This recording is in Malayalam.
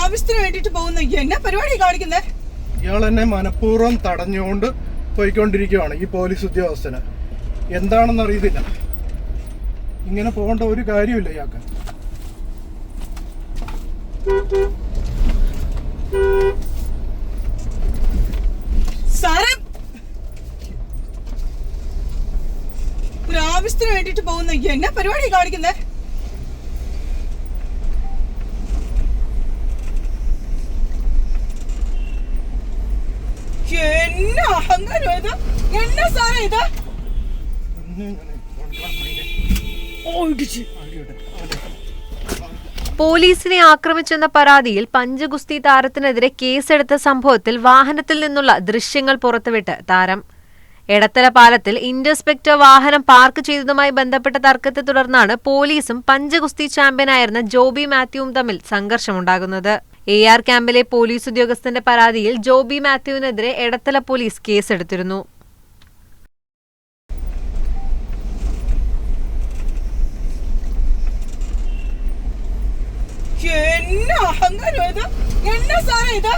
ആവശ്യത്തിന് വേണ്ടിട്ട് പോകുന്ന എന്നാ പരിപാടി കാണിക്കുന്നേ? ഇയാൾ എന്നെ മനഃപൂർവ്വം തടഞ്ഞുകൊണ്ട് പോയിക്കൊണ്ടിരിക്കുകയാണ്. ഈ പോലീസ് ഉദ്യോഗസ്ഥന് എന്താണെന്ന് അറിയത്തില്ല. ഇങ്ങനെ പോകേണ്ട ഒരു കാര്യമില്ല ഇയാൾക്ക്. സാറേ, ഒരു ആവശ്യത്തിന് വേണ്ടിട്ട് പോകുന്ന എന്നാ പരിപാടി കാണിക്കുന്നേ? എന്നാ അഹങ്കാരം ഇത്? എന്നാ സാറേ ഇത്? പോലീസിനെ ആക്രമിച്ചെന്ന പരാതിയിൽ പഞ്ചഗുസ്തി താരത്തിനെതിരെ കേസെടുത്ത സംഭവത്തിൽ വാഹനത്തിൽ നിന്നുള്ള ദൃശ്യങ്ങൾ പുറത്തുവിട്ട് താരം. എടത്തല പാലത്തിൽ ഇൻസ്പെക്ടർ വാഹനം പാർക്ക് ചെയ്തതുമായി ബന്ധപ്പെട്ട തർക്കത്തെ തുടർന്നാണ് പോലീസും പഞ്ചഗുസ്തി ചാമ്പ്യനായിരുന്ന ജോബി മാത്യുവും തമ്മിൽ സംഘർഷമുണ്ടാകുന്നത്. AR ക്യാമ്പിലെ പോലീസ് ഉദ്യോഗസ്ഥന്റെ പരാതിയിൽ ജോബി മാത്യുവിനെതിരെ എടത്തല പോലീസ് കേസെടുത്തിരുന്നു. എന്നാ അഹങ്കാരം ഇത്? എന്നാ സാറേ ഇത്?